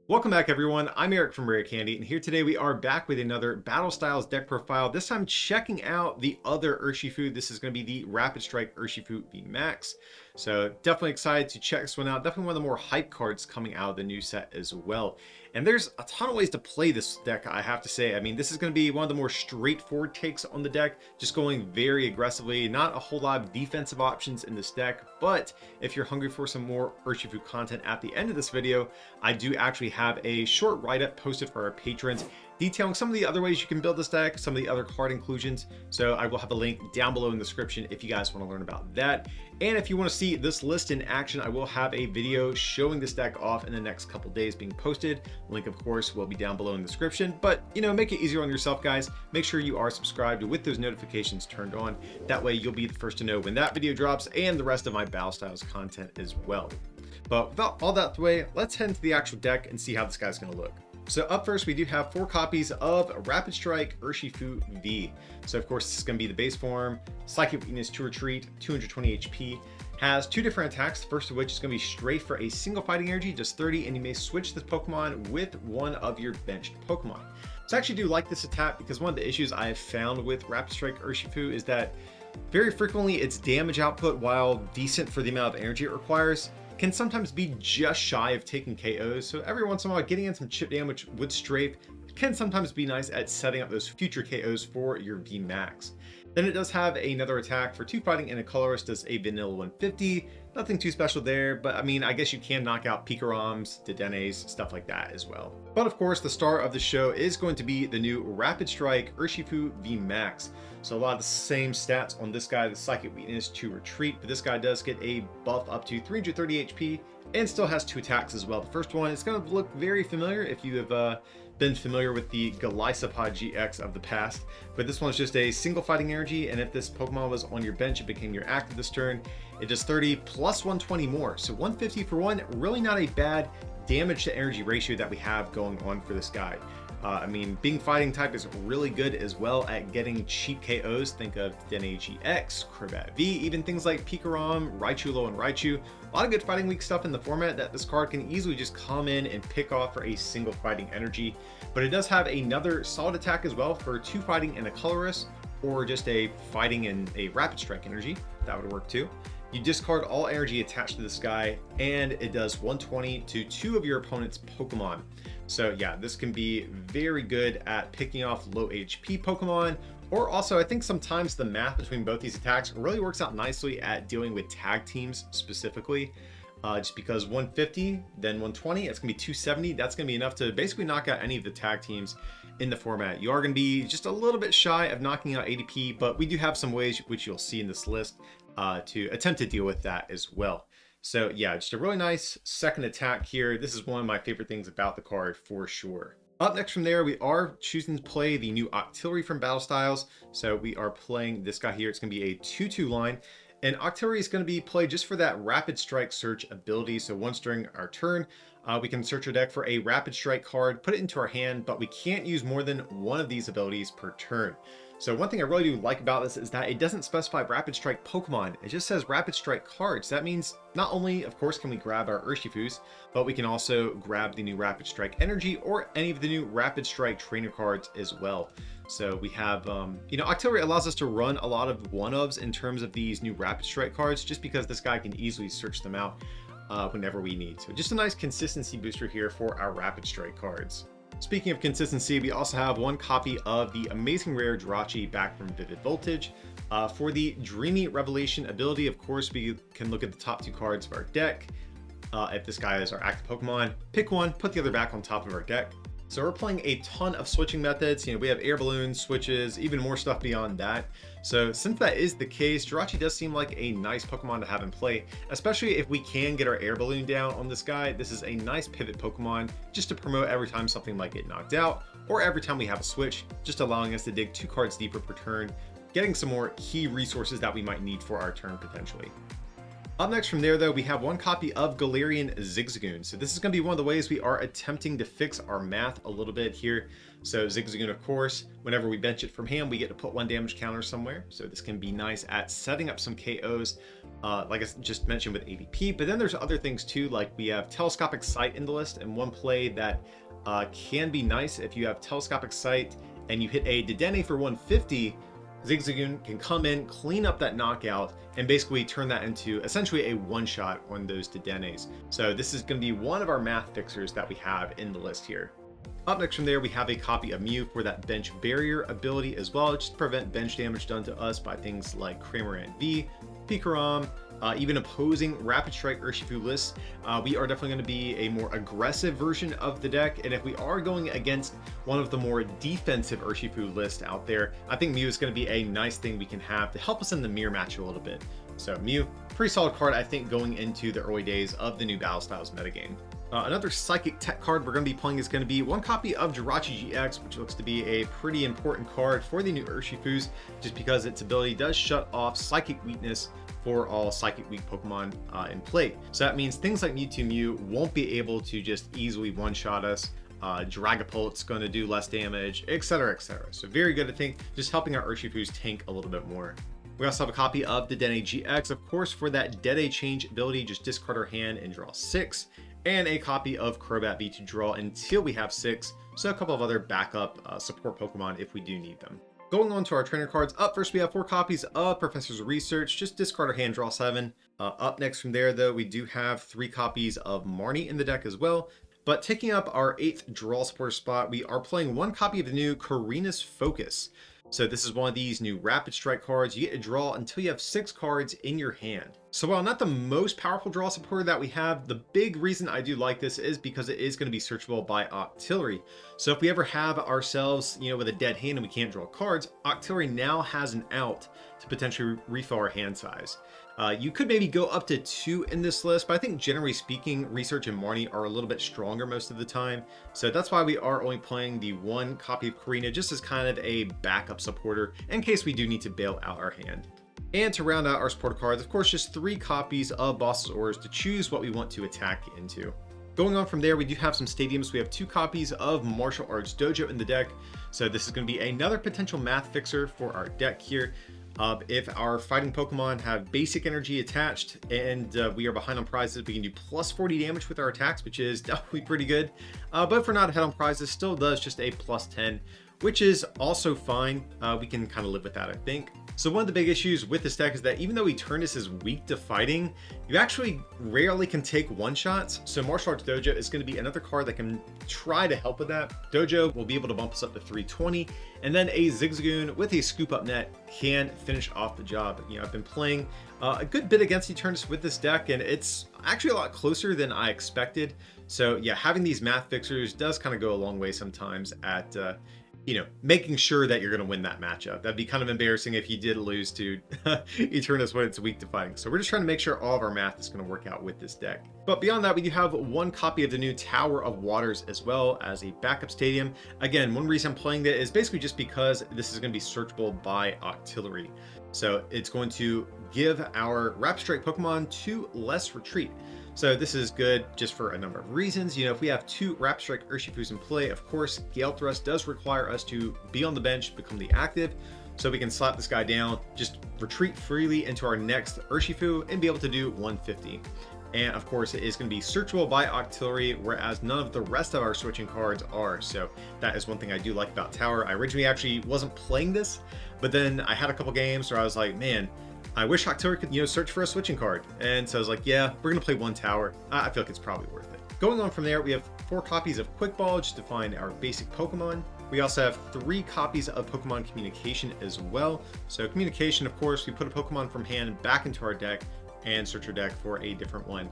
Welcome back everyone, I'm Eric from Rare Candy, and here today we are back with another Battle Styles deck profile, this time checking out the other Urshifu. This is going to be the Rapid Strike Urshifu VMAX. So definitely excited to check this one out, definitely one of the more hype cards coming out of the new set as well. And there's a ton of ways to play this deck, I have to say. I mean, this is going to be one of the more straightforward takes on the deck, just going very aggressively, not a whole lot of defensive options in this deck, but if you're hungry for some more Urshifu content at the end of this video, I do actually have a short write-up posted for our patrons detailing some of the other ways you can build this deck, some of the other card inclusions. So I will have a link down below in the description if you guys want to learn about that. And if you want to see this list in action, I will have a video showing this deck off in the next couple days being posted. Link, of course, will be down below in the description. But, you know, make it easier on yourself, guys. Make sure you are subscribed with those notifications turned on. That way you'll be the first to know when that video drops and the rest of my Battle Styles content as well. But without all that out the way, let's head into the actual deck and see how this guy's going to look. So up first, we do have 4 copies of Rapid Strike Urshifu V. So of course, this is going to be the base form, Psychic Weakness to Retreat, 220 HP. Has 2 different attacks, the first of which is going to be straight for a single fighting energy, just 30, and you may switch this Pokemon with one of your benched Pokemon. So I actually do like this attack because one of the issues I have found with Rapid Strike Urshifu is that very frequently its damage output, while decent for the amount of energy it requires, can sometimes be just shy of taking KOs. So every once in a while, getting in some chip damage with strafe can sometimes be nice at setting up those future KOs for your VMAX. Then it does have another attack for 2 fighting and a colorist, does a vanilla 150. Nothing too special there, but I mean, I guess you can knock out Picaroms, Dedenes, stuff like that as well. But of course, the star of the show is going to be the new Rapid Strike Urshifu VMAX. So a lot of the same stats on this guy, the Psychic Weakness to Retreat, but this guy does get a buff up to 330 HP and still has 2 attacks as well. The first one is going to look very familiar if you have been familiar with the Galerion GX of the past, but this one's just a single fighting energy, and if this Pokemon was on your bench, it became your active this turn. It does 30 plus 120 more, so 150 for 1, really not a bad damage to energy ratio that we have going on for this guy. I mean, being fighting type is really good as well at getting cheap KOs. Think of Jirachi Gx, Crobat V, even things like Picarom, Raichulo, and Raichu. A lot of good fighting weak stuff in the format that this card can easily just come in and pick off for a single fighting energy. But it does have another solid attack as well for 2 fighting and a colorless, or just a fighting and a rapid strike energy. That would work too. You discard all energy attached to this guy, and it does 120 to 2 of your opponent's Pokemon. So yeah, this can be very good at picking off low HP Pokemon, or also I think sometimes the math between both these attacks really works out nicely at dealing with tag teams specifically. Just because 150, then 120, it's gonna be 270. That's gonna be enough to basically knock out any of the tag teams in the format. You are gonna be just a little bit shy of knocking out ADP, but we do have some ways which you'll see in this list to attempt to deal with that as well. So yeah, just a really nice second attack here. This is one of my favorite things about the card for sure. Up next from there, we are choosing to play the new Octillery from Battle Styles. So we are playing this guy here. It's gonna be a 2/2 line. And Octillery is going to be played just for that Rapid Strike search ability. So once during our turn, we can search our deck for a Rapid Strike card, put it into our hand, but we can't use more than one of these abilities per turn. So one thing I really do like about this is that it doesn't specify Rapid Strike Pokemon. It just says Rapid Strike cards. That means not only, of course, can we grab our Urshifus, but we can also grab the new Rapid Strike Energy or any of the new Rapid Strike trainer cards as well. So we have, you know, Octillery allows us to run a lot of 1-ofs in terms of these new Rapid Strike cards, just because this guy can easily search them out whenever we need. So just a nice consistency booster here for our Rapid Strike cards. Speaking of consistency, we also have 1 copy of the amazing rare Jirachi back from Vivid Voltage. For the Dreamy Revelation ability, of course, we can look at the top 2 cards of our deck. If this guy is our active Pokemon, pick one, put the other back on top of our deck. So we're playing a ton of switching methods. You know, we have air balloons, switches, even more stuff beyond that. So since that is the case, Jirachi does seem like a nice Pokemon to have in play, especially if we can get our air balloon down on this guy. This is a nice pivot Pokemon just to promote every time something might get knocked out, or every time we have a switch, just allowing us to dig 2 cards deeper per turn, getting some more key resources that we might need for our turn potentially. Up next from there, though, we have one copy of Galerion Zigzagoon. So this is going to be one of the ways we are attempting to fix our math a little bit here. So Zigzagoon, of course, whenever we bench it from hand, we get to put 1 damage counter somewhere. So this can be nice at setting up some KOs, like I just mentioned with ADP. But then there's other things too, like we have Telescopic Sight in the list, and one play that can be nice if you have Telescopic Sight and you hit a Dedenne for 150, Zigzagoon can come in, clean up that knockout, and basically turn that into essentially a one-shot on those Dedennes. So this is going to be one of our math fixers that we have in the list here. Up next from there, we have a copy of Mew for that bench barrier ability as well, just to prevent bench damage done to us by things like Cramorant V, Pikarom, even opposing Rapid Strike Urshifu lists. We are definitely going to be a more aggressive version of the deck, and if we are going against one of the more defensive Urshifu lists out there, I think Mew is going to be a nice thing we can have to help us in the mirror match a little bit. So Mew, pretty solid card, I think, going into the early days of the new Battle Styles metagame. Another Psychic Tech card we're going to be playing is going to be one copy of Jirachi Gx, which looks to be a pretty important card for the new Urshifus, just because its ability does shut off Psychic Weakness for all Psychic Weak Pokemon in play. So that means things like Mewtwo Mew won't be able to just easily one-shot us. Dragapult's going to do less damage, etc., etc. So very good, I think, just helping our Urshifus tank a little bit more. We also have a copy of the Dedenne GX, of course, for that Dede change ability, just discard our hand and draw 6. And a copy of Crobat V to draw until we have 6, so a couple of other backup support Pokemon if we do need them. Going on to our trainer cards, up first we have 4 copies of Professor's Research, just discard our hand, draw 7. Up next from there, though, we do have 3 copies of Marnie in the deck as well. But taking up our 8th draw supporter spot, we are playing 1 copy of the new Karina's Focus. So this is one of these new Rapid Strike cards. You get to draw until you have 6 cards in your hand. So while not the most powerful draw supporter that we have, the big reason I do like this is because it is going to be searchable by Octillery. So if we ever have ourselves, with a dead hand and we can't draw cards, Octillery now has an out to potentially refill our hand size. You could maybe go up to 2 in this list, but I think generally speaking, Research and Marnie are a little bit stronger most of the time. So that's why we are only playing the 1 copy of Karina just as kind of a backup supporter in case we do need to bail out our hand. And to round out our supporter cards, of course, just 3 copies of Boss's Orders to choose what we want to attack into. Going on from there, we do have some stadiums. We have 2 copies of Martial Arts Dojo in the deck. So this is going to be another potential math fixer for our deck here. If our fighting Pokemon have basic energy attached and we are behind on prizes, we can do plus 40 damage with our attacks, which is definitely pretty good. But if we're not ahead on prizes, still does just a plus 10, which is also fine. We can kind of live with that, I think. So one of the big issues with this deck is that even though Eternatus is weak to fighting, you actually rarely can take one-shots. So Martial Arts Dojo is going to be another card that can try to help with that. Dojo will be able to bump us up to 320, and then a Zigzagoon with a Scoop Up Net can finish off the job. I've been playing a good bit against Eternatus with this deck, and it's actually a lot closer than I expected. So yeah, having these math fixers does kind of go a long way sometimes at making sure that you're going to win that matchup. That'd be kind of embarrassing if you did lose to Eternatus when it's weak to fighting. So we're just trying to make sure all of our math is going to work out with this deck. But beyond that, we do have 1 copy of the new Tower of Waters as well as a backup stadium. Again, one reason I'm playing that is basically just because this is going to be searchable by Octillery. So it's going to give our Rapid Strike Pokemon 2 less retreat. So this is good just for a number of reasons. If we have 2 Rapid Strike Urshifus in play, of course, Gale Thrust does require us to be on the bench, become the active, so we can slap this guy down, just retreat freely into our next Urshifu and be able to do 150. And of course, it is going to be searchable by Octillery, whereas none of the rest of our switching cards are. So that is one thing I do like about Tower. I originally actually wasn't playing this, but then I had a couple games where I was like, man, I wish Octillery could, search for a switching card. And so I was like, yeah, we're going to play 1 Tower. I feel like it's probably worth it. Going on from there, we have 4 copies of Quick Ball just to find our basic Pokemon. We also have 3 copies of Pokemon Communication as well. So Communication, of course, we put a Pokemon from hand back into our deck and search our deck for a different one.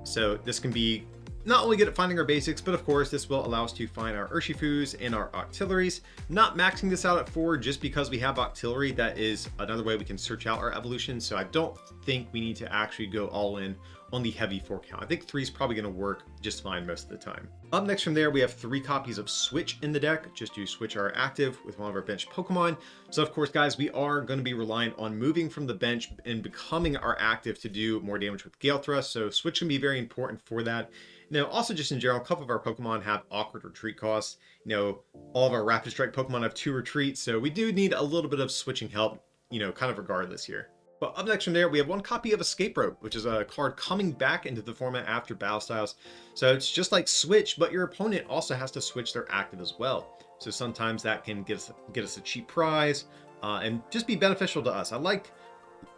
So this can be not only good at finding our basics, but of course this will allow us to find our Urshifus and our Octilleries. Not maxing this out at 4 just because we have Octillery. That is another way we can search out our evolution. So I don't think we need to actually go all in on the heavy 4 count. I think 3 is probably going to work just fine most of the time. Up next from there, we have 3 copies of Switch in the deck, just to switch our active with one of our bench Pokemon. So of course, guys, we are going to be reliant on moving from the bench and becoming our active to do more damage with Gale Thrust. So Switch can be very important for that. Now, also just in general, a couple of our Pokemon have awkward retreat costs. You know, all of our Rapid Strike Pokemon have 2 retreats, so we do need a little bit of switching help, you know, kind of regardless here. But up next from there, we have 1 copy of Escape Rope, which is a card coming back into the format after Battle Styles. So it's just like Switch, but your opponent also has to switch their active as well. So sometimes that can get us a cheap prize and just be beneficial to us. I like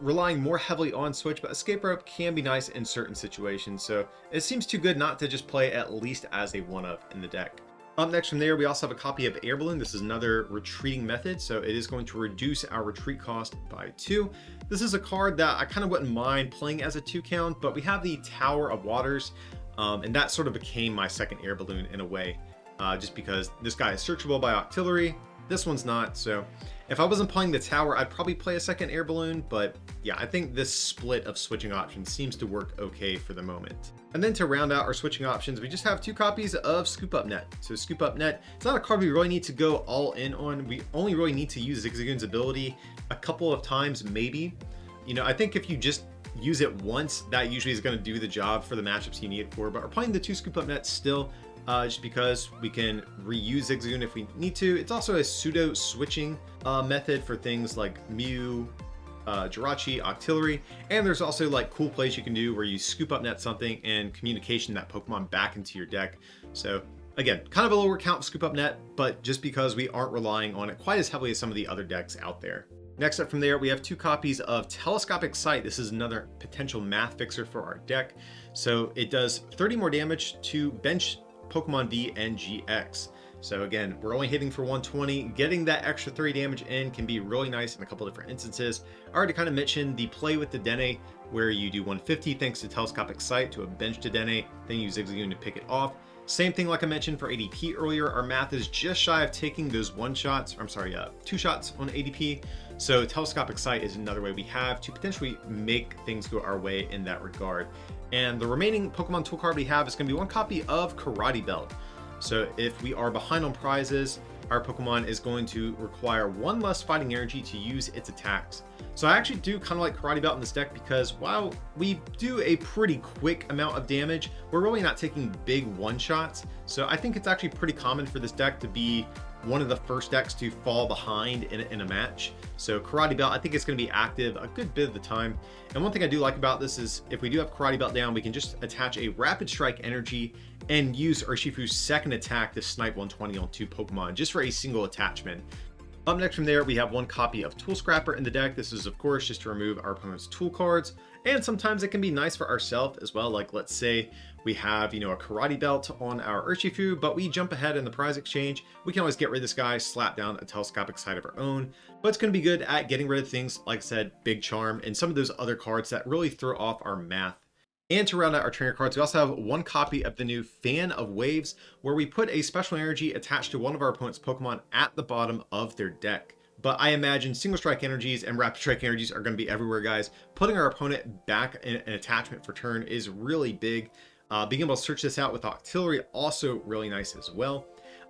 relying more heavily on Switch, but Escape Rope can be nice in certain situations. So it seems too good not to just play at least as a one-of in the deck. Up next from there, we also have a copy of Air Balloon. This is another retreating method, so it is going to reduce our retreat cost by 2. This is a card that I kind of wouldn't mind playing as a 2 count, but we have the Tower of Waters, and that sort of became my second Air Balloon in a way, just because this guy is searchable by Octillery. This one's not, so if I wasn't playing the Tower, I'd probably play a second Air Balloon, but yeah, I think this split of switching options seems to work okay for the moment. And then to round out our switching options, we just have 2 copies of Scoop Up Net. So Scoop Up Net, it's not a card we really need to go all in on. We only really need to use Zigzagoon's ability a couple of times, maybe. You know, I think if you just use it once, that usually is going to do the job for the matchups you need it for. But we're playing the 2 Scoop Up Nets still, just because we can reuse Zigzagoon if we need to. It's also a pseudo switching method for things like Mew, Jirachi, Octillery, and there's also like cool plays you can do where you scoop up net something and communication that Pokemon back into your deck. So again, kind of a lower count scoop up net, but just because we aren't relying on it quite as heavily as some of the other decks out there. Next up from there, we have 2 copies of Telescopic Sight. This is another potential math fixer for our deck. So it does 30 more damage to bench Pokemon V and GX. So again, we're only hitting for 120. Getting that extra 3 damage in can be really nice in a couple different instances. I already kind of mentioned the play with the Dene, where you do 150 thanks to Telescopic Sight to a bench to Dene, then you Zigzagoon to pick it off. Same thing like I mentioned for ADP earlier, our math is just shy of taking those 2 shots on ADP. So Telescopic Sight is another way we have to potentially make things go our way in that regard. And the remaining Pokemon tool card we have is going to be 1 copy of Karate Belt. So if we are behind on prizes, our Pokemon is going to require 1 less fighting energy to use its attacks. So I actually do kind of like Karate Belt in this deck because while we do a pretty quick amount of damage, we're really not taking big one-shots. So I think it's actually pretty common for this deck to be one of the first decks to fall behind in a match. So Karate Belt, I think it's going to be active a good bit of the time. And one thing I do like about this is if we do have Karate Belt down, we can just attach a Rapid Strike energy and use Urshifu's second attack to snipe 120 on 2 Pokemon just for a single attachment. Up next from there, we have 1 copy of Tool Scrapper in the deck. This is of course just to remove our opponent's tool cards, and sometimes it can be nice for ourselves as well. Like let's say we have, you know, a Karate Belt on our Urshifu, but we jump ahead in the prize exchange. We can always get rid of this guy, slap down a Telescopic Sight of our own, but it's going to be good at getting rid of things like I said, Big Charm, and some of those other cards that really throw off our math. And to round out our trainer cards, we also have 1 copy of the new Fan of Waves, where we put a special energy attached to one of our opponent's Pokemon at the bottom of their deck. But I imagine single strike energies and rapid strike energies are going to be everywhere, guys. Putting our opponent back in an attachment for turn is really big. Being able to search this out with Octillery also really nice as well.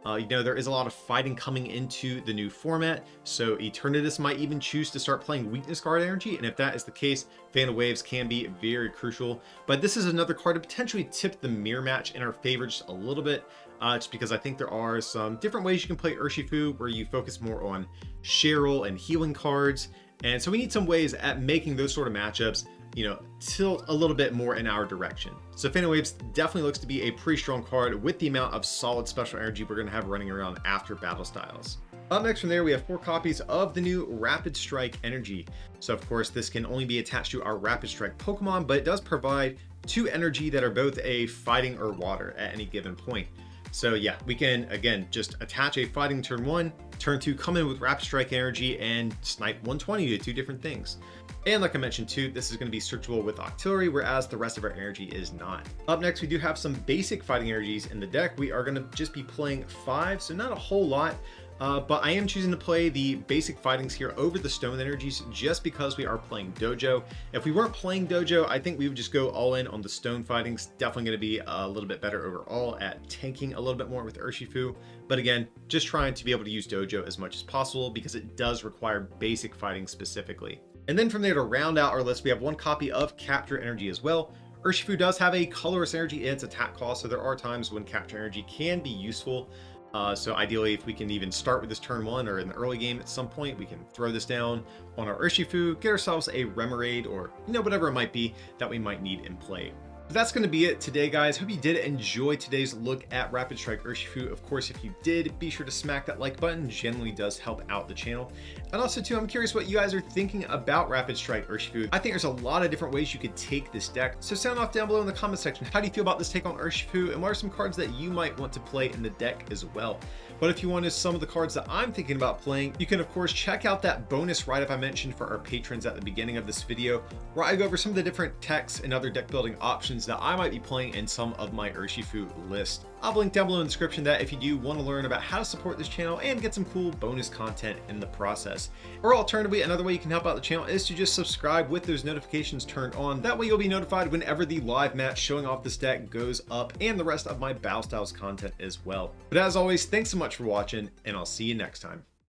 You know, there is a lot of fighting coming into the new format, so Eternatus might even choose to start playing Weakness Guard energy, and if that is the case, Fan of Waves can be very crucial. But this is another card to potentially tip the mirror match in our favor just a little bit, just because I think there are some different ways you can play Urshifu where you focus more on Cheryl and healing cards, and so we need some ways at making those sort of matchups, you know, tilt a little bit more in our direction. So Fan of Waves definitely looks to be a pretty strong card with the amount of solid special energy we're going to have running around after Battle Styles. Up next from there, we have 4 copies of the new Rapid Strike energy. So of course, this can only be attached to our Rapid Strike Pokemon, but it does provide 2 energy that are both a fighting or water at any given point. So yeah, we can again just attach a fighting turn 1, turn 2 come in with Rapid Strike energy and snipe 120 to 2 different things. And like I mentioned too, this is going to be searchable with Octillery, whereas the rest of our energy is not. Up next, we do have some basic fighting energies in the deck. We are going to just be playing 5, so not a whole lot. But I am choosing to play the basic fightings here over the stone energies just because we are playing dojo. If we weren't playing dojo, I think we would just go all in on the stone fightings. Definitely going to be a little bit better overall at tanking a little bit more with Urshifu. But again, just trying to be able to use dojo as much as possible because it does require basic fighting specifically. And then from there, to round out our list, we have one copy of Capture Energy as well. Urshifu does have a colorless energy in its attack cost, so there are times when Capture Energy can be useful. So ideally, if we can even start with this turn 1 or in the early game at some point, we can throw this down on our Urshifu, get ourselves a Remoraid or, whatever it might be that we might need in play. But that's going to be it today, guys. Hope you did enjoy today's look at Rapid Strike Urshifu. Of course, if you did, be sure to smack that like button. Generally does help out the channel. And also, too, I'm curious what you guys are thinking about Rapid Strike Urshifu. I think there's a lot of different ways you could take this deck. So sound off down below in the comment section. How do you feel about this take on Urshifu? And what are some cards that you might want to play in the deck as well? But if you wanted some of the cards that I'm thinking about playing, you can, of course, check out that bonus write-up I mentioned for our patrons at the beginning of this video, where I go over some of the different techs and other deck building options that I might be playing in some of my Urshifu list. I'll link down below in the description that if you do want to learn about how to support this channel and get some cool bonus content in the process. Or alternatively, another way you can help out the channel is to just subscribe with those notifications turned on. That way you'll be notified whenever the live match showing off this deck goes up and the rest of my Battle Styles content as well. But as always, thanks so much for watching, and I'll see you next time.